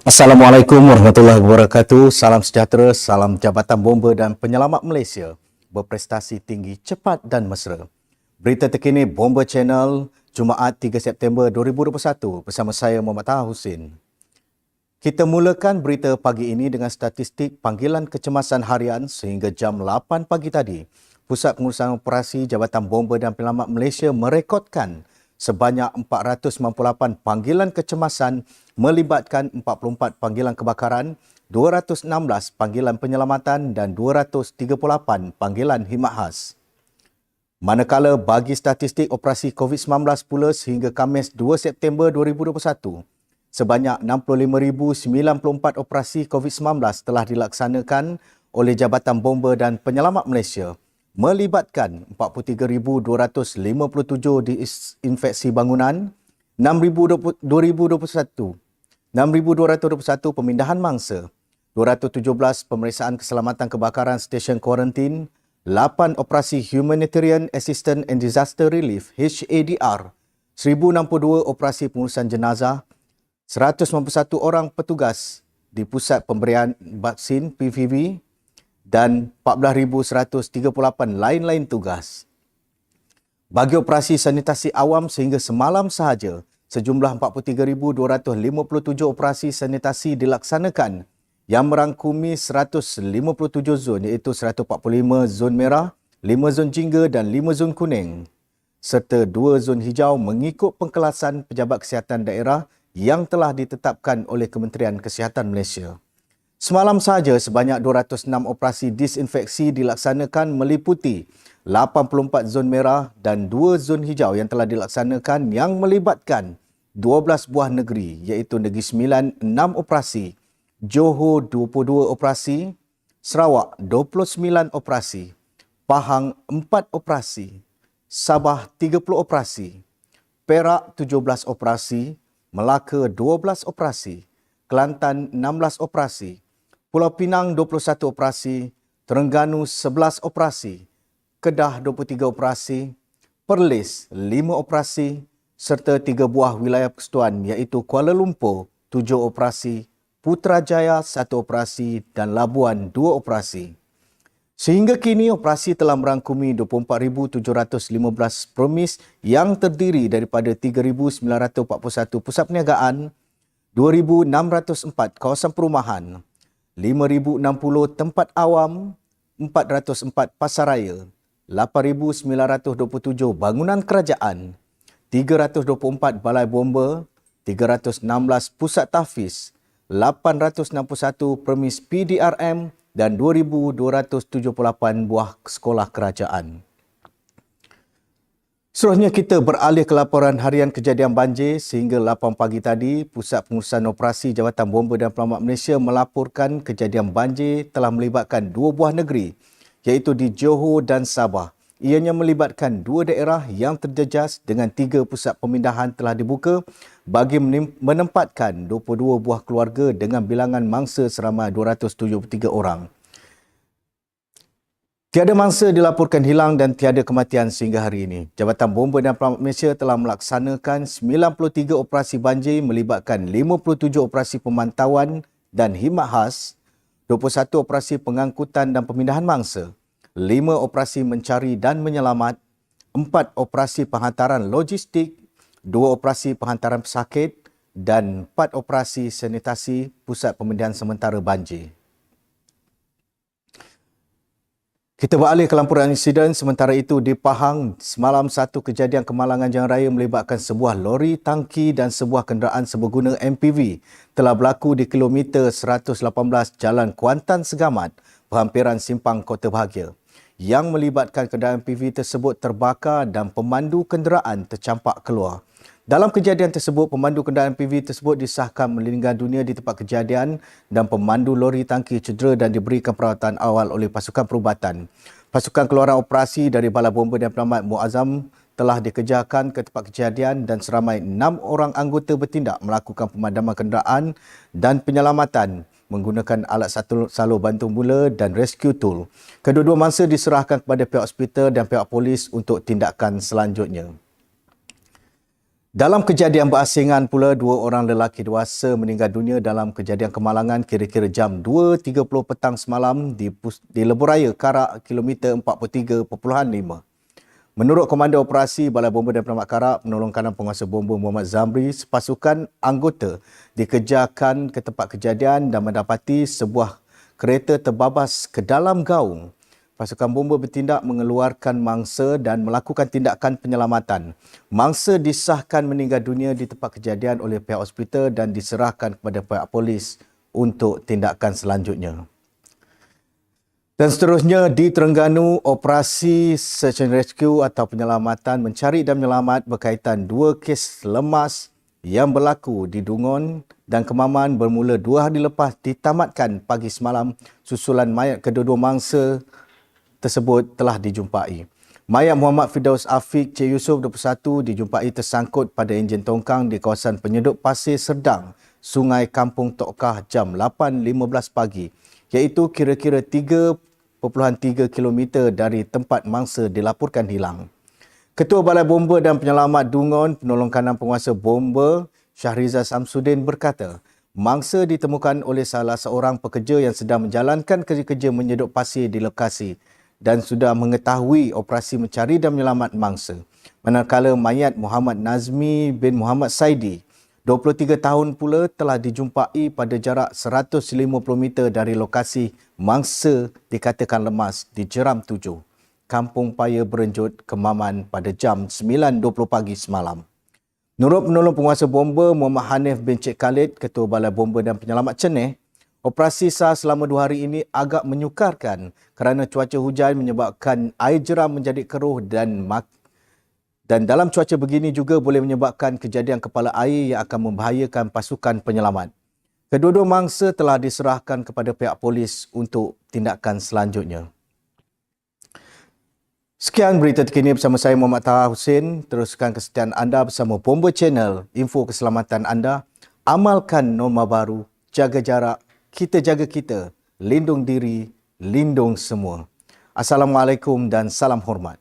Assalamualaikum warahmatullahi wabarakatuh. Salam sejahtera, salam Jabatan Bomba dan Penyelamat Malaysia. Berprestasi tinggi, cepat dan mesra. Berita terkini Bomba Channel, Jumaat 3 September 2021 bersama saya Muhammad Taha Husin. Kita mulakan berita pagi ini dengan statistik panggilan kecemasan harian sehingga jam 8 pagi tadi. Pusat Pengurusan Operasi Jabatan Bomba dan Penyelamat Malaysia merekodkan sebanyak 498 panggilan kecemasan melibatkan 44 panggilan kebakaran, 216 panggilan penyelamatan dan 238 panggilan khidmat khas. Manakala bagi statistik operasi COVID-19 pula sehingga Khamis 2 September 2021, sebanyak 65,094 operasi COVID-19 telah dilaksanakan oleh Jabatan Bomba dan Penyelamat Malaysia, melibatkan 43,257 disinfeksi bangunan, 6,221 pemindahan mangsa, 217 pemeriksaan keselamatan kebakaran stesen kuarantin, 8 operasi Humanitarian Assistance and Disaster Relief HADR, 1,062 operasi pengurusan jenazah, 191 orang petugas di Pusat Pemberian Vaksin PVV dan 14,138 lain-lain tugas. Bagi operasi sanitasi awam sehingga semalam sahaja, sejumlah 43,257 operasi sanitasi dilaksanakan yang merangkumi 157 zon iaitu 145 zon merah, 5 zon jingga dan 5 zon kuning serta 2 zon hijau mengikut pengkelasan Pejabat Kesihatan Daerah yang telah ditetapkan oleh Kementerian Kesihatan Malaysia. Semalam sahaja sebanyak 206 operasi disinfeksi dilaksanakan meliputi 84 zon merah dan 2 zon hijau yang telah dilaksanakan yang melibatkan 12 buah negeri iaitu Negeri Sembilan 6 operasi, Johor 22 operasi, Sarawak 29 operasi, Pahang 4 operasi, Sabah 30 operasi, Perak 17 operasi, Melaka 12 operasi, Kelantan 16 operasi, Pulau Pinang 21 operasi, Terengganu 11 operasi, Kedah 23 operasi, Perlis 5 operasi serta 3 buah wilayah persekutuan iaitu Kuala Lumpur 7 operasi, Putrajaya 1 operasi dan Labuan 2 operasi. Sehingga kini operasi telah merangkumi 24,715 premis yang terdiri daripada 3,941 pusat perniagaan, 2,604 kawasan perumahan, 5,060 tempat awam, 404 pasaraya, 8,927 bangunan kerajaan, 324 balai bomba, 316 pusat tahfiz, 861 premis PDRM dan 2,278 buah sekolah kerajaan. Seterusnya kita beralih ke laporan harian kejadian banjir sehingga 8 pagi tadi, Pusat Pengurusan Operasi Jabatan Bomba dan Penyelamat Malaysia melaporkan kejadian banjir telah melibatkan 2 buah negeri iaitu di Johor dan Sabah. Ianya melibatkan 2 daerah yang terjejas dengan 3 pusat pemindahan telah dibuka bagi menempatkan 22 buah keluarga dengan bilangan mangsa seramai 273 orang. Tiada mangsa dilaporkan hilang dan tiada kematian sehingga hari ini. Jabatan Bomba dan Penyelamat Malaysia telah melaksanakan 93 operasi banjir melibatkan 57 operasi pemantauan dan khidmat khas, 21 operasi pengangkutan dan pemindahan mangsa, 5 operasi mencari dan menyelamat, 4 operasi penghantaran logistik, 2 operasi penghantaran pesakit dan 4 operasi sanitasi pusat pemindahan sementara banjir. Kita beralih ke laporan insiden. Sementara itu di Pahang, semalam satu kejadian kemalangan jalan raya melibatkan sebuah lori tangki dan sebuah kenderaan seberguna MPV telah berlaku di kilometer 118 Jalan Kuantan Segamat, berhampiran Simpang Kota Bahagia. Yang melibatkan kenderaan MPV tersebut terbakar dan pemandu kenderaan tercampak keluar. Dalam kejadian tersebut, pemandu kenderaan MPV tersebut disahkan meninggal dunia di tempat kejadian dan pemandu lori tangki cedera dan diberikan perawatan awal oleh pasukan perubatan. Pasukan keluaran operasi dari Balai Bomba dan Penyelamat Muazzam telah dikejarkan ke tempat kejadian dan seramai 6 orang anggota bertindak melakukan pemadaman kenderaan dan penyelamatan menggunakan alat salur bantu mula dan rescue tool. Kedua-dua mangsa diserahkan kepada pihak hospital dan pihak polis untuk tindakan selanjutnya. Dalam kejadian berasingan pula, dua orang lelaki dewasa meninggal dunia dalam kejadian kemalangan kira-kira jam 2.30 petang semalam di Lebuhraya Karak, kilometer 43.5. Menurut Komander Operasi Balai Bomba dan Penyelamat Karak, penolong kanan penguasa bomba Muhammad Zamri, sepasukan anggota dikejarkan ke tempat kejadian dan mendapati sebuah kereta terbabas ke dalam gaung. Pasukan bomba bertindak mengeluarkan mangsa dan melakukan tindakan penyelamatan. Mangsa disahkan meninggal dunia di tempat kejadian oleh pihak hospital dan diserahkan kepada pihak polis untuk tindakan selanjutnya. Dan seterusnya, di Terengganu, operasi Search and Rescue atau penyelamatan mencari dan menyelamat berkaitan dua kes lemas yang berlaku di Dungon dan Kemaman bermula 2 hari lepas ditamatkan pagi semalam. Susulan mayat kedua-dua mangsa tersebut telah dijumpai. Mayat Muhammad Firdaus Afiq Cik Yusof 21 dijumpai tersangkut pada enjin tongkang di kawasan penyedut Pasir Serdang, Sungai Kampung Tokah jam 8.15 pagi, iaitu kira-kira 3.3 km dari tempat mangsa dilaporkan hilang. Ketua Balai Bomba dan Penyelamat Dungon, penolong kanan penguasa bomba Syahriza Samsudin berkata, mangsa ditemukan oleh salah seorang pekerja yang sedang menjalankan kerja-kerja menyedut pasir di lokasi dan sudah mengetahui operasi mencari dan menyelamat mangsa. Manakala mayat Muhammad Nazmi bin Muhammad Saidi, 23 tahun pula, telah dijumpai pada jarak 150 meter dari lokasi mangsa dikatakan lemas di Jeram 7, Kampung Paya Berenjut, Kemaman pada jam 9.20 pagi semalam. Menurut penolong penguasa bomba Muhammad Hanif bin Cik Khalid, Ketua Balai Bomba dan Penyelamat Ceneh, operasi SAR selama 2 hari ini agak menyukarkan kerana cuaca hujan menyebabkan air jeram menjadi keruh dan dalam cuaca begini juga boleh menyebabkan kejadian kepala air yang akan membahayakan pasukan penyelamat. Kedua-dua mangsa telah diserahkan kepada pihak polis untuk tindakan selanjutnya. Sekian berita terkini bersama saya Muhammad Taha Hussein. Teruskan kesetiaan anda bersama Bomba Channel, info keselamatan anda. Amalkan norma baru, jaga jarak, kita jaga kita, lindung diri, lindung semua. Assalamualaikum dan salam hormat.